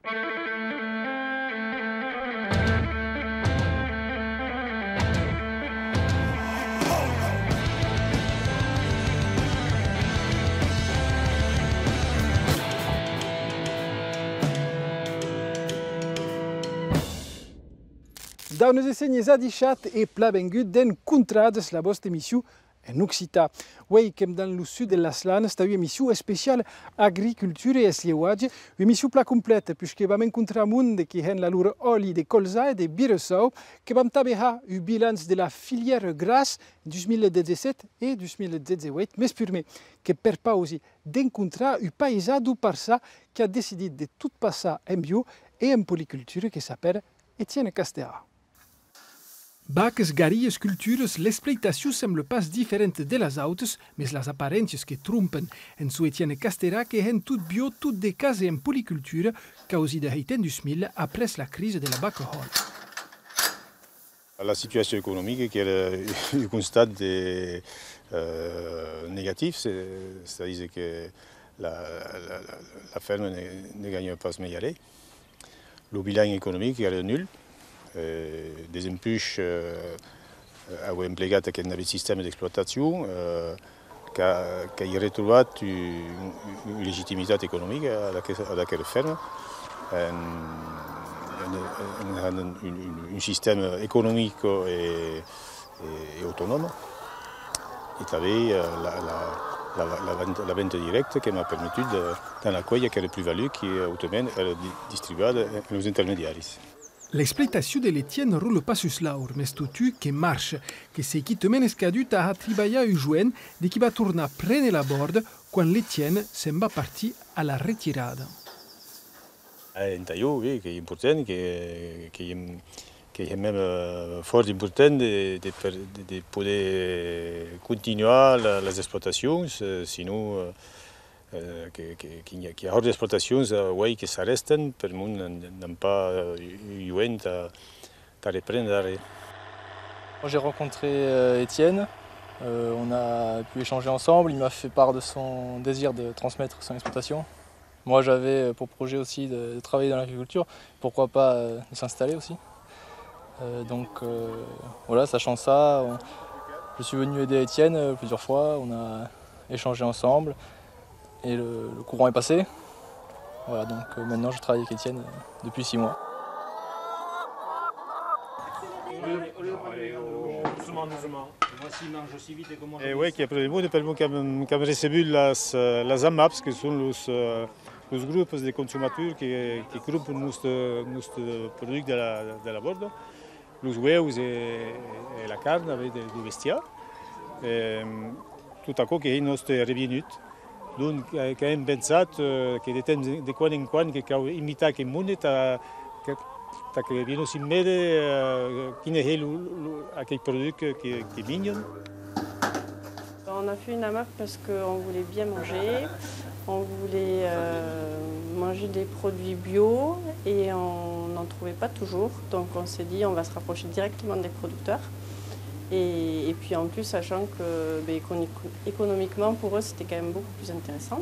Dans nos enseignes adichat et pla bengut d'encontrades la vostra émission en Occità. Oui, comme dans le sud de las Lanes, c'est une émission spéciale agriculture et eslieuage, une émission pla complète, puisque vam encontrar monde qui ont la leur oli de colza et de biressau, que vam tabeha le bilan de la filière grasse 2017 et 2018, mais permet que per pausi d'encontrar un paysado par ça qui a décidé de tout passer en bio et en polyculture qui s'appelle Étienne Castera. Baques, garilles, cultures, l'exploitation semble pas différente de les autres, mais les apparences qui trompen en su Étienne Castera qui ont tout bio, tout de cases en polyculture, causé de 2000 après la crise de la bacahol. La situation économique qui est un constat négatif, c'est-à-dire que la ferme ne gagne pas ce meilleur. Le bilan économique est nul. Des empuches ont emplegat un système d'exploitation qui a retrouvé une légitimité économique à la ferme. Un système économique et autonome. Et avait la vente directe qui m'a permis dans la cueille qui est plus-value qui est distribuée aux intermédiaires. L'exploitation de l'Étienne ne roule pas sur l'aur, mais c'est qui marche, que c'est qui te mène escadut à travailler un joint de qui va tourner près de la borde quand l'Étienne s'en va partir à la retirada. Un taillot, oui, qui est important, qui est même fort important de pouvoir continuer les exploitations, sinon qu'il y a hors d'exploitation, oui, qui s'arrêtent, pour nous n'ont pas eu à reprendre. J'ai rencontré Étienne, on a pu échanger ensemble, il m'a fait part de son désir de transmettre son exploitation. Moi j'avais pour projet aussi de travailler dans l'agriculture, pourquoi pas de s'installer aussi. Donc voilà, sachant ça, je suis venu aider Étienne plusieurs fois, on a échangé ensemble. Et le courant est passé. Voilà, donc maintenant je travaille avec Étienne depuis 6 mois. Et oui, qui a pris le mot de permis qu'on a reçu les AMAPs, qui sont les groupes de consommateurs qui groupent nos produits de la borde, les huevos et la carne avec du bestiaire. Tout à coup, qui est notre revenu. Donc, hem pensat que de quan en quan que cal imitar aquest món que vino sin mede quin est aquell produit qui mignon. On a fait une AMAP parce qu'on voulait bien manger, on voulait manger des produits bio et on n'en trouvait pas toujours. Donc on s'est dit on va se rapprocher directement des producteurs. Et puis en plus, sachant que économiquement, pour eux, c'était quand même beaucoup plus intéressant.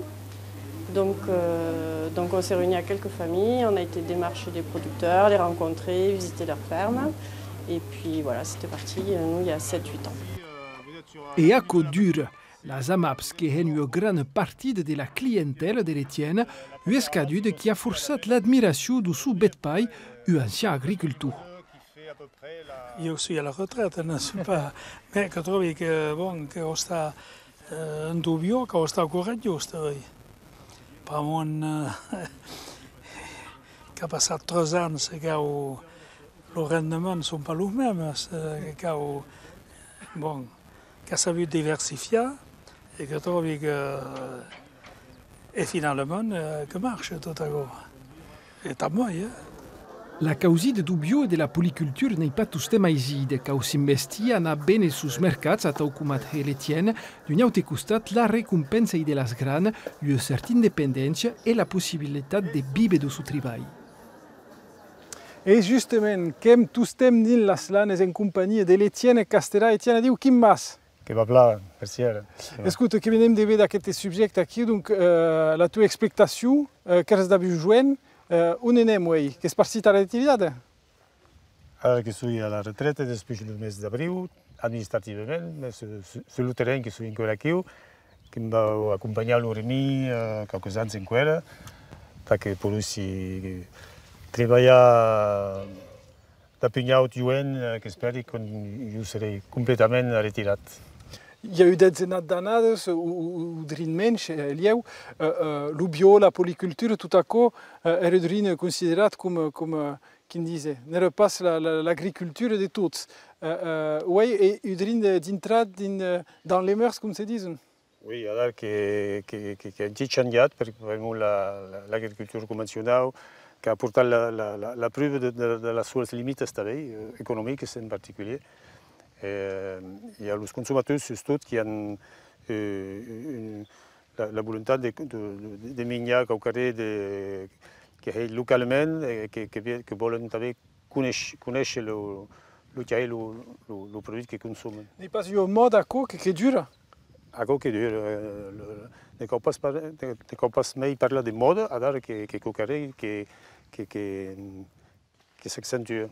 Donc on s'est réunis à quelques familles, on a été démarcher des producteurs, les rencontrer, visiter leur ferme. Et puis voilà, c'était parti, nous, il y a 7-8 ans. Et à coup dur, les AMAPs qui ont une grande partie de la clientèle de l'Étienne, ont escadut qui a forcé l'admiration de son bétail, un ancien agriculteur. Io sono alla retraite, non so pas, mais je trouve que bon, que sta un dubbio, che sta coraggioso. Pas mon che ha passato 3 anni che le rendement ne sont pas les mêmes, que bon, che ça veut diversifier et que trouve que et finalement que marche tout à coup. Et à moi, La causa du bio e della polyculture n'est pas tout maiside, car s'investir a bene sus mercats a taucumat l'Étienne, d'un autre costat la récompense de las granes, une certaine indépendance et la possibilité de vivre de son travail. Et justement, comme tous estem dans las Lanes en compagnie de l'Étienne Castera, Étienne diu quin mas? Que va pla, per Écoute, que venim de veure aquest subjecte aquí, donc la tua expectació, que has de joint, On anem, wey, que és partit a la retirada? Ara que soy a la retraite després del mes d'abril, administrativament, sur el terreny que soy encara aquí, que em va acompanyar l'Uremi quelques anys encara, perquè polussi treballar d'apunyaut lluent, que esperi que jo seré completament retirat. Hi ha eu dezenat d'anades, o drin menys, lieu, lo bio, la policultura, tot açò, era drin considerat com quin dice, n'era pas l'agricultura de tots. Oui, et drin d'intrat dans les mœurs, com se disen? Oui, ara que hem canviat, perquè l'agricultura convencional, que ha portat la prova de les seves limites també, econòmiques en particular. Hi ha els consumadors, sobretot, que han la voluntat de menjar qualque que és localment, que volen també conèixer el que és el produit que consumen. N'hi pas un mode açò que dura? Açò que dura. Ne cal pas mai parlar de moda, ara que qualque que s'accentua.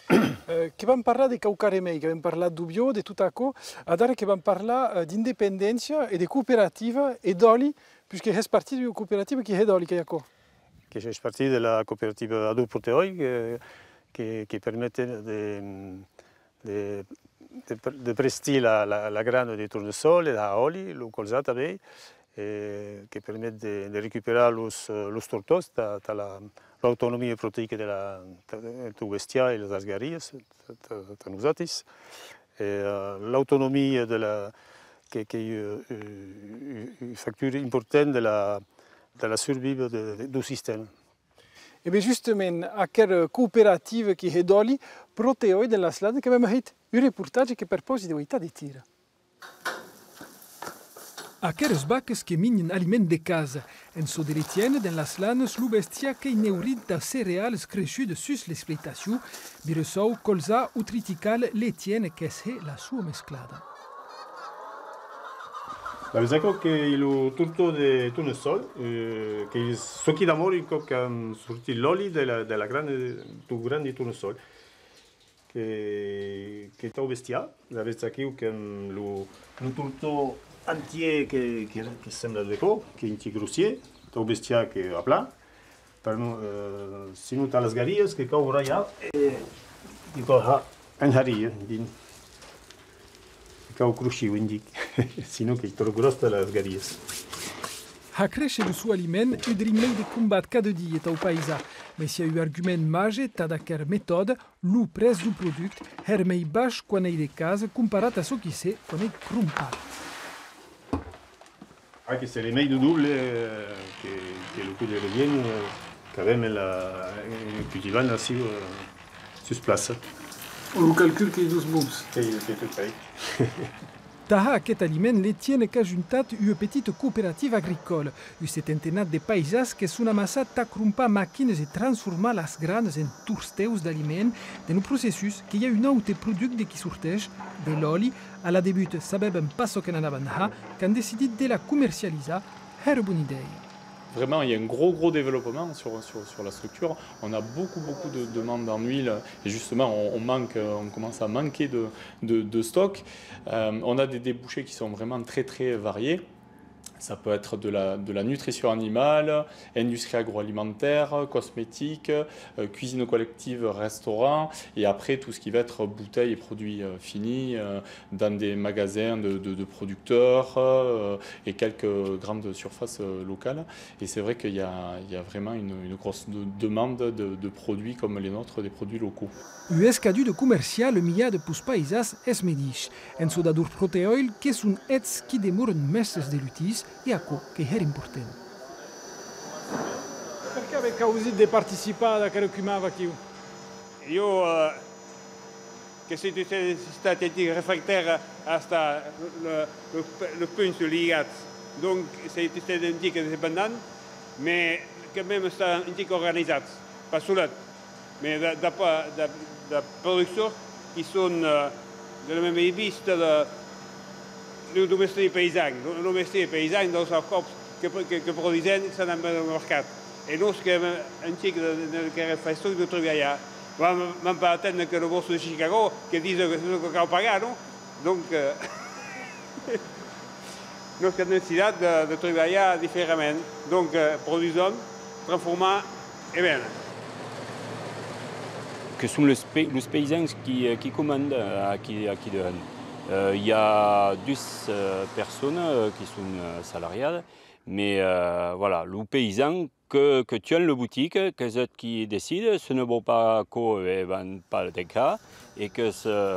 Que vam parlar de Caucaremei, que vam parlar du bio, de tot açò, ara que vam parlar d'independència i de cooperativa i d'oli, puisque és partit de la cooperativa que és d'oli que hi ha açò. Que és partit de la cooperativa Adult Proteoi, que permet de prestar la grana de tournesol i d'oli, el colzà també, que permet de recuperar els tortors de l'autonomia proteica del bestiar i les garries de nosaltres, l'autonomia que és un factor important de la survie du sistema. E bem, justament, aquesta cooperativa que és d'oli, Proteoi de l'Aslana, que vam fet un reportatge que proposa de veritat de tira. Aqueles vaques que mengen aliment de casa, en so de l'Etienne, dans l'Aslana, lo bestiar que ineurit de cereals crescuts sus l'exploitació, biressou, colzà o tritical l'Etienne que és la sua mesclada. La veritat és que el tortó de tournesol, que és succhi d'amor que han sortit l'oli del gran de tournesol, que és el bestiar. La veritat és que el tortó entier que sembla de cor, que és entier grossier, el bestiar que és a pla, si no t'ha les garies que cau ratllar i cau enharia dins. Cau cruxiu, indic, sinó que és tot gros de les garies. A créixer el seu aliment, un drimei de combat cada dia al paisà, mas hi ha un argument mage d'aquesta mètode, el preu du producte és més baix quan és de casa comparat a ce qui c'est quan és crumpat. Que c'est le meglio double que le coup de revient qu'avem cultivant ici sur place. O calcul que és dos bons. Que est tout fait. Taha aquest aliment l'Etienne que ha juntat una petita cooperativa agricole, un settentenat de paisans que són amassats a crumpar màquines i transformar les granes en torsteus d'aliment en un processus que hi ha un altre producte qui sorteix de l'oli. A la debut sabem pas que n'anaven a, que han decidit de la comercialitzar, era una bona idea. Vraiment, il y a un gros développement sur la structure. On a beaucoup de demandes en huile et justement, on commence à manquer de stock. On a des débouchés qui sont vraiment très variés. Ça peut être de la nutrition animale, industrie agroalimentaire, cosmétique, cuisine collective, restaurant, et après tout ce qui va être bouteilles et produits finis dans des magasins de producteurs et quelques grandes surfaces locales. Et c'est vrai qu'il y a vraiment une grosse demande de produits comme les nôtres, des produits locaux. L'escadu de comercial miad pus paisas es medix, en sodadur proteoil que sunt ets qui demoren mestres de l'utis e aquò que era important. Perché avete causit de participar a aquella cumava aquí? Io, che sono stati réfractaires hasta le punch ligat, donc c'est un petit indépendant, mais quand même c'est un petit organisé, pas seul, mais de producteurs qui sont de la même épice le domestique paysan. Le domestique paysan dans un corps que produisent, ça n'a pas de mercat. e noi che anziché che fai storia di Treviaia, ma pas attendre que le boss de Chicago qui dise que c'est ce qu'on paga, non? Donc, nous avons nécessité de travailler différemment. Donc, produisons, transformons et bien. Que sont les paysans qui commandent à Kidehan. Il y a 12 personnes qui sont salariées, mais voilà, les paysans que tiennent la boutique, que c'est qui décident, ce ne vaut pas qu'eux vendent pas des cas, et que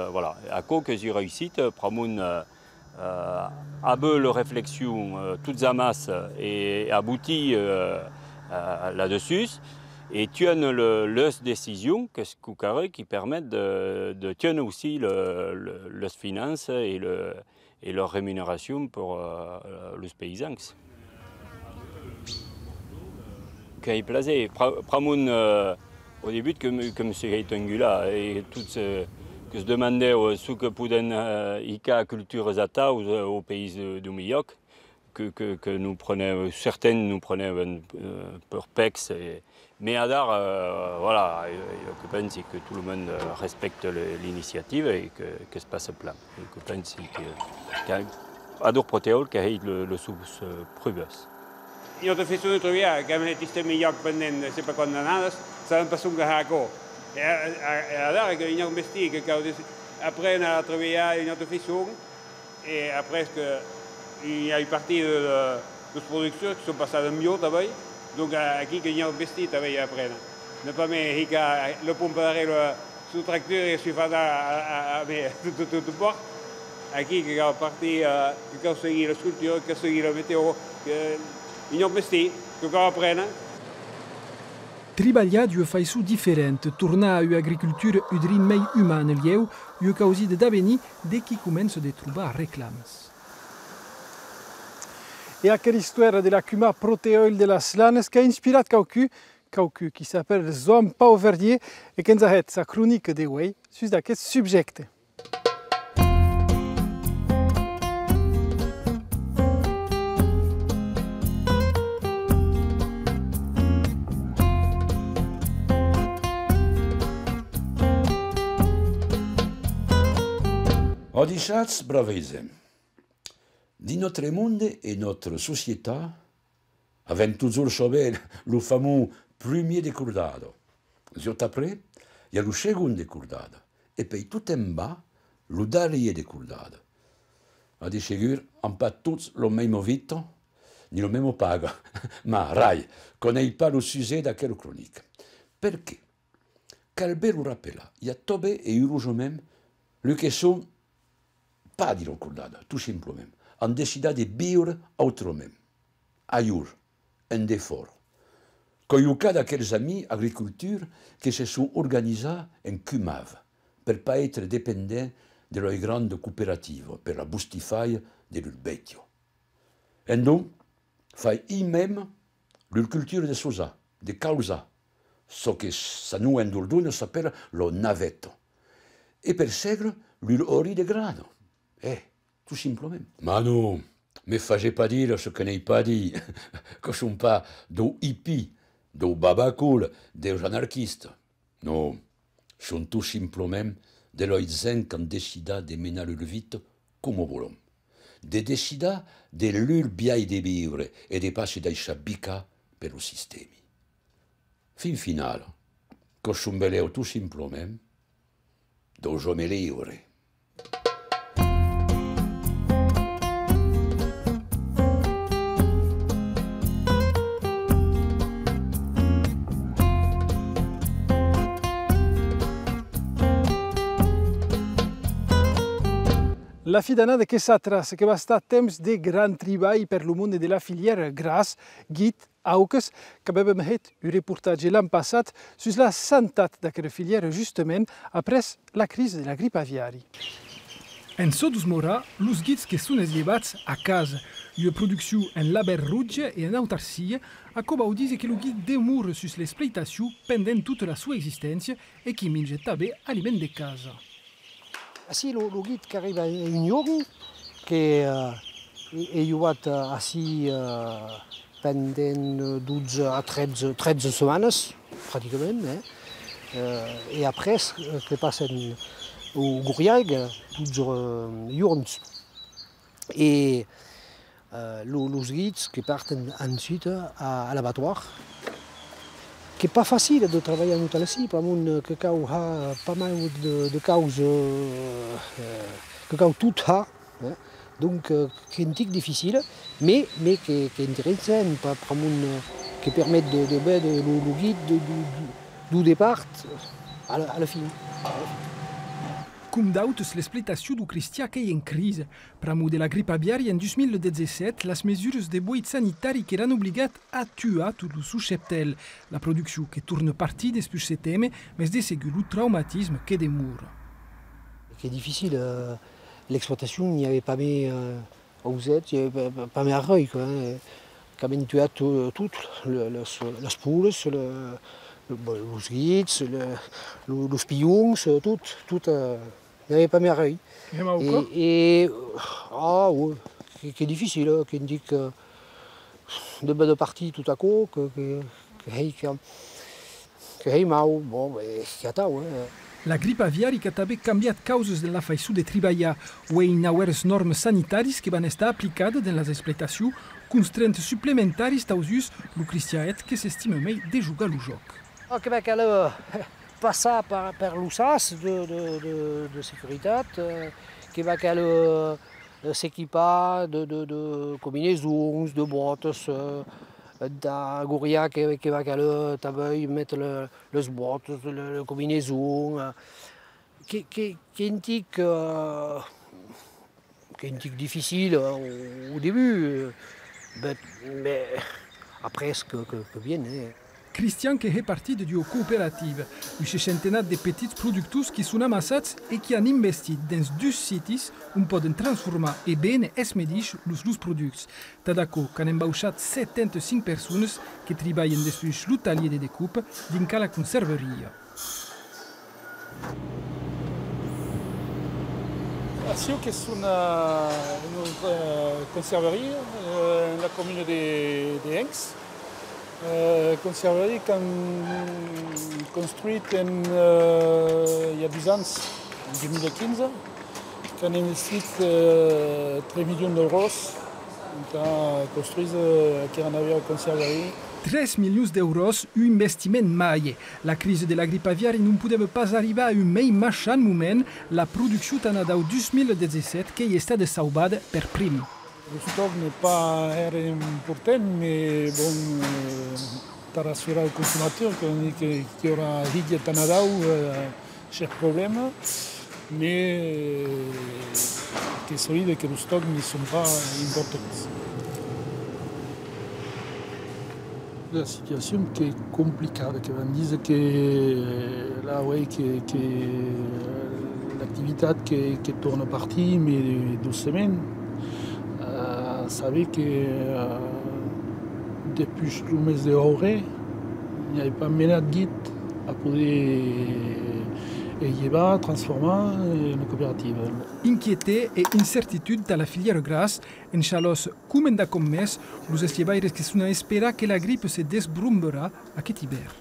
voilà, à quoi que j'ai réussi, prendre à peu la réflexion toute la masse et aboutir là-dessus. Et tiennent les décisions qui permettent de tenir aussi les finances et leur rémunération pour les paysans. Qui plaisait. Au début, comme M. Gaitangula et tout ce que se demandait ce que pouvaient y culture zata au pays du Milloc, que nous prenaient, certaines nous prenaient pour pex. Mais à Dar, voilà, je pense que tout le monde respecte l'initiative et que se passe plein. Je pense qu'à Dar Proteol, qu'il y a le sous-prubus. Io ho fatto un trovia che mi ha detto che pendente se per condannato saranno passato a Haco e allora che io ho investito che après la trovia io ho fatto et après que il y a eu partie de production qui sont passées mieux d'abord donc qui que io ho investito après ne pas me le pompare sul tracteur e si fa da tutto bord a qui che ha parti che ha seguito la scultura che ha seguito la meteo in investi, che cosa prena? Treballar d'une façon différente, tourner à une agriculture udrin mai humane lieu, une cause d'avenir dès qu'il commence à trouver réclames. Et à quelle histoire de la cuma protéole de las lanes qui a inspiré quelqu'un qui s'appelle Zoom Pauverdier et qui nous a fait sa chronique de Way sur ce sujet. Odishatz bravezem. Dans notre monde et notre société, avec toujours sauvé le fameux premier décordado. Juste après, il y a le second décordado. Et puis tout en bas, le dernier décordado. A dire sûr, on pas tous le même vite, ni le même paga. Mais Rai, connaît pas le sujet de quelle chronique. Perché? Calbert le rappela, il y a Tobé et Urujo même, le qui sont pas di ricordata, tout simplement. On décida de vivre autrement, ailleurs, en effort. Comme le cas d'aquells amis agriculteurs qui se sont organisés en CUMAV, pour ne pas être dépendants de la grande coopérative, pour la bustifaille de leur vecchio. Et donc, fait même leur culture de sosa, de causa, ce que ça nous en Dordogne s'appelle le navetto. Et per segre, leur ori de grano. Tout simplement. Mais non, ne faites pas dire ce que n'est pas dit, que ce ne sont pas des hippies, des babacool, des anarchistes. Non, ce sont tout simplement des gens qui ont décidé de mener leur vie comme ils veulent. De décider de leur bien de vivre et de passer des chabica per le système. Fin final, que ce sont tout simplement des hommes libres. La fi d'année que s'attrace, que va estar temps de grand treball per le monde de la filière gras, guit, auques, que avem fet un reportatge l'any passat sur la santat d'aquesta filière justament après la crise de la grippe aviària. En Sodus Mora, los guits que són llevats a casa, una producció en laber rouge i en autarcia, acaba a dir que el guit demura sur l'exploitació pendent tota la sua existència e que menja també aliment de casa. Así lo guit que arriva in Jorgen, che è jugat así pendant 12 à 13 semaines, pratiquement. Et après, ce qui passe au Gouriag, 12 jours. Et les guides qui partent ensuite à l'abattoir. Qui n'est pas facile de travailler en Italie, parce que a pas mal de causes, que tout a. Donc, c'est un tic difficile, mais qui est intéressant, qui permet de mettre le guide du départ à la fin. Cum d'autres l'explicació du Cristià que hi en crise. Pramo de la gripe aviària en 2017, les mesures de buit sanitari que eren obligats a tuer tot lo susceptel. La producció que torna partir després ce tema, mais de segur le traumatisme que demure. C'est difficile. L'exploitation, il n'y avait pas mes osettes, il n'y avait pas mes arreuils. Quand même tué tout, les poules, les guides, les pions, tout. Il n'y avait pas mes arreuils. Et ouais, c'est difficile, qui indique de belles parties tout à coup, que mal, bon, c'est ça, ouais. La gripe aviàrica també ha canviat causes de la façó de treballar. Hi ha noves normes sanitaris que van estar aplicades en les explotacions, constraints suplementaris tausús lo Cristiaet que s'estima mai de jugar al joc. Que va cal passar per l'USAS de seguretat, que va cal s'equipar de combinaisons, de bottes, de Gouriag que va cal també mettre les bottes, les combinaisons, qui est un tic difficile au début, mais après ce que bien. Cristian que est parti de duo coopérative, un centenat de petits productors qui sont amassats et qui han investit dans 2 sites on poden transformar e ben esmedix los productes. Tadaco qu'han embauchat 75 persones que treballen després l'atelier de decoupe dins la conserveria. Asio che è una conserveria nella commune di Enx. Conserverie construite il y a 2 ans, en 2015, qui a investi 3 millions d'euros pour construire la conserverie. 3 milions d'euros, un investiment mai. La crise de la grippe aviaire ne pouvait pas arriver à un mai machin moment. La production en a dau 2017 qui est stata sauvada per prim. Le stock n'est pas important, mais bon, tu rassurer le consommateur qu'il y aura rigue Tanadao, chaque problème, mais c'est solide que les stocks ne sont pas importants. La situation qui est compliquée, on dit que là, ouais, que l'activité qui tourne partie, mais 12 semaines. Vous savez que depuis le mois de avril, il n'y avait pas de guide à pouvoir transformer une coopérative. Inquiété et incertitude dans la filière grasse, en chalos comme en commes, les estivaires qui sont à espérer que la grippe se desbrumbera à cet hiver.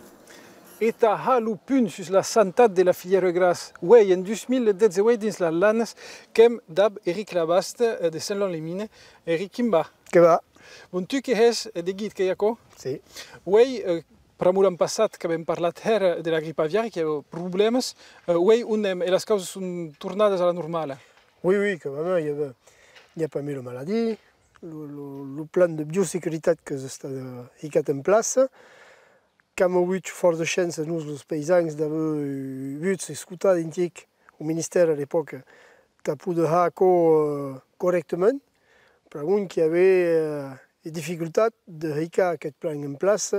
Et à le punt sur la santé de la filière grasse. Oui, en 2018, dans la Lannes, comme d'ab Eric Labaste de Saint-Lon-les-Mines. Eric Kimba. Que va? Bon, tu que és de guide que hi ha? Sí. Oui, per l'any passat que hem parlat de la grippe aviària, que hi ha problemes. Oui, on anem, et les causes són tornades a la normale. Oui, quand même, il n'y a pas mis la maladie. Le plan de biosécurité que s'est mis en place. Comme on a eu fort de chance, nous, les paysans, d'avoir vu et écouté au ministère à l'époque, de pouvoir faire correctement. Pour un qui avait des difficultés de mettre ce plan en place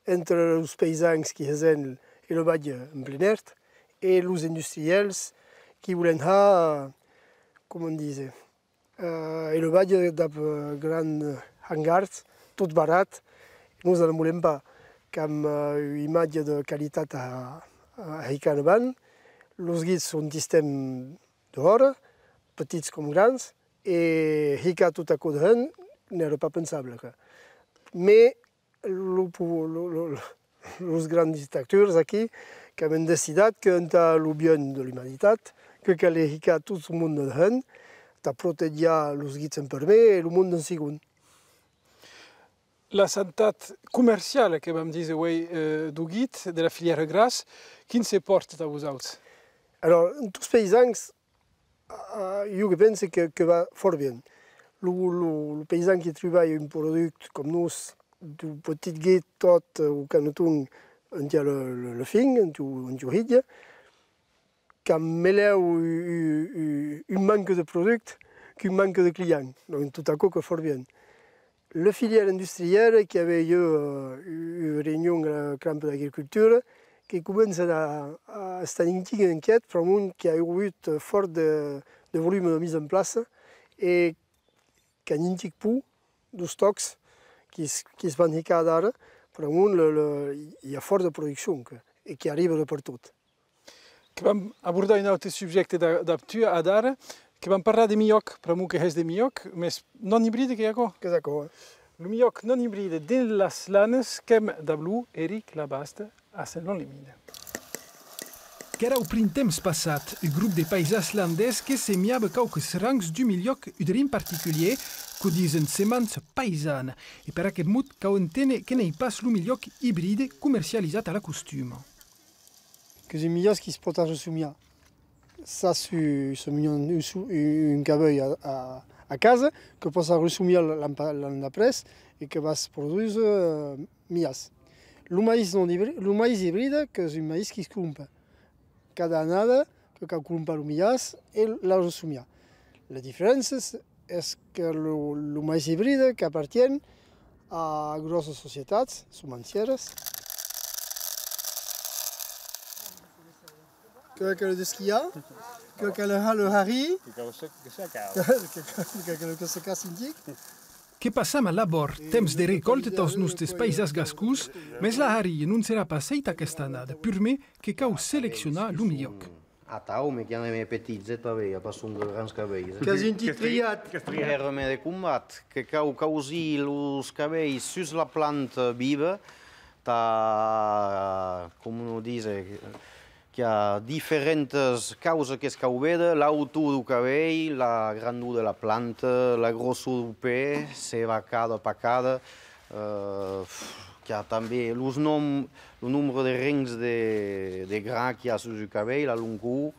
entre les paysans qui faisaient le bail en plein air et les industriels qui voulaient faire, comme on disait, le bail dans grands hangars, tout barat. Nous ne voulons pas. Comme une image de qualité à Hikaneban. Les guides sont un système dehors, petits comme grands, et Hika tout à coup de n'est pas pensable. Mais les grands acteurs aquí que han decidit que entre el bien de l'humanitat, que cal dedicar tot el món de gent, de protegir els guits en primer i el món en segon. La sanitat comercial que vam dir avui du guit, de la filière grasse, quin se porta a vosaltres? Alors, en tots els paisans, jo que penso que va fort bé. El paisan que treballa un producte com nos, du petit guit tot o canotun entre le fin, entre l'hitlla, que meleu un manque de producte qu'un manque de clients. Donc, tout à coup, que fort bien. La filière industrielle, qui avait eu une réunion à la Camp d'agriculture, qui commence à estar inquiète pour un qui a eu fort de volume de mise en place et qui a un petit peu de stocks qui se vendent cada ara, per amunt hi ha fort de producció i que arriba de per tot. Que vam abordar un altre subjecte d'aptu ara, que vam parlar de mioc, per amunt que és de mioc, més non hibride que hi ha co? Que d'acord. El mioc non hibride dins les lanes que hem de blu, Eric Labasta, a Saint-Lon-les-Mines. Que era el printemps passat, el grup de paisans landès que semiava quelques rangs du milioc udrin particulier, que disen semans paisana, e per aquest mot cau entene que n'hi pas el milioc hibride comercialitzat a la costuma. Que és un milioc qui se pot resumir. Ça, c'est un cabell a casa que pot resumir l'any d'après i que va produir millocs. El maïs hibride, que és un maïs qui es crumpa. Cada annada que cal crumpar el milloc i la resumir. La diferència és que el maïs hibride que appartient a grosses societats semencieres que le desquia, que le harri, que se casse indic. Que passam a labor, temps de recolte dels nostres paisans gascus, més la haria non serà passeita aquesta annada, purme que cau seleccionar el milioc. A tau, me chiama me petizze pavea, passo un grans cabells. Que és un triat. Herme de combat, que causi los cabells sus la planta viva, com no dice, que hi ha diferents causes que es cau veda, l'autor del cabell, la grandor de la planta, la grossor del pè, se va cada per cada, que hi ha també el nombre de rings de gra que hi ha sus el cabell, la longor,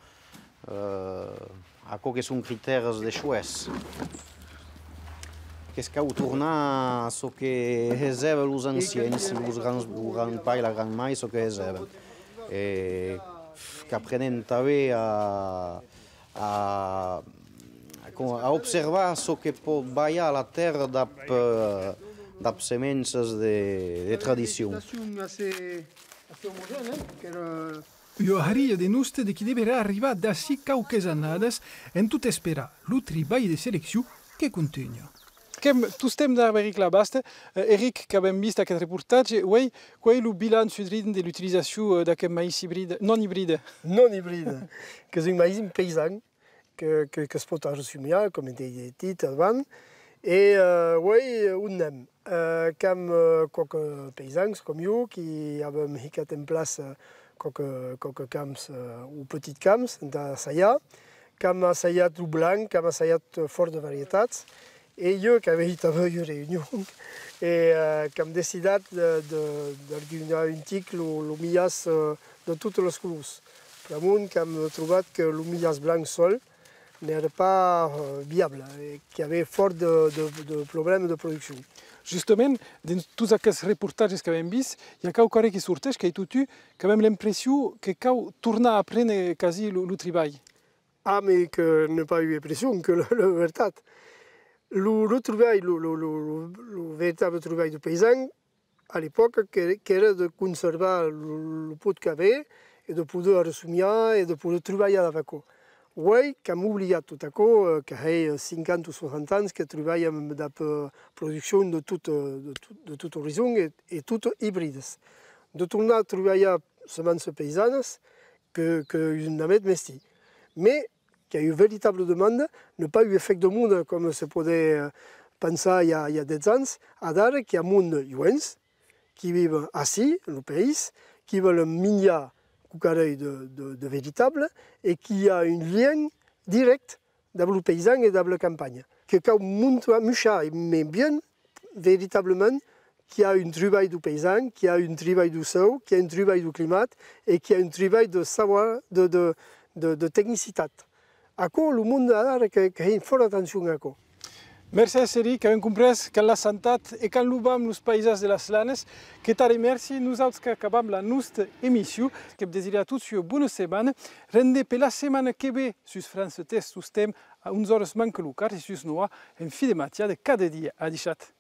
aquò que són criteris de choix. Que es cau tornar a ce que reserva els ancians, els grans pai i la gran mai, ce que reserva. Que aprenen també a observar ce que pot ballar a la terra d'ap semences de tradició. Jo haria de nostre de qui deverà arribar d'ací qualques annades en tot esperar el treball de selecció que continua. Tu estem d'Eric Labasta. Eric, que hem vist aquest reportatge, qual és el bilanç de l'utilització d'aquest maïs non hibride? Non hibride, que és un maïs paysan que es pot resumir, com he dit abans. I on anem? Cam qualques paysans com jo, qui hem ficat en plaça qualques camps o petits camps d'assaillar, que hem assaiat el blanc, que hem assaiat fort de varietats. Et jo, que havia també una reunió, que hem decidit d'organitzar un tic el milloc de totes les colors. Per amunt, que hem trobat que el milloc blanc sol n'era pas viable, que hi havia fort de problemes de producció. Justament, dins tots aquests reportatges que hem vist, hi ha quelqu'un que sorteix, que que hem l'impressió que cal tornar a aprendre quasi el treball. Ah, mais que n'ai pas eu l'impression que la veritat. Le travail, le véritable travail du paysan, à l'époque, qui era de conserver le pot de cabell et de pouvoir resumir et de pouvoir travailler avec eux. Oui, qu'hem oubliat tot això, que hi ha 50 o 60 anys que treballem de producció de tot horizon i tot híbrides. De tornar a treballar semences paysanes que un amet mesti. Mais qu'il y a eu une véritable demande, n'a pas eu effet de monde comme se pouvait pensa il y a 10 ans, à dire qu'il y a monde juens qui vivent assis, le pays, qui veulent miner cucareuil de véritable et qui a un lien direct avec le paysan et avec la campagne. Que quand on mucha, mais bien, véritablement, qui a un travail du paysan, qui a un travail du sol, qui a un travail du climat et qui a un travail de savoir, de technicité. À quoi le monde a une forte attention à quoi. Merci Eric, que hem comprès que la santat et quand l'ubam los països de les lanes, que tare merci, nous autres que acabam la nostra émission, que desire a tous une bonne semaine, rende per la semaine que ve, sus France Test, sus tem, a 11 hores manque lucar et sus noa, en fi de matia de cada dia a 17.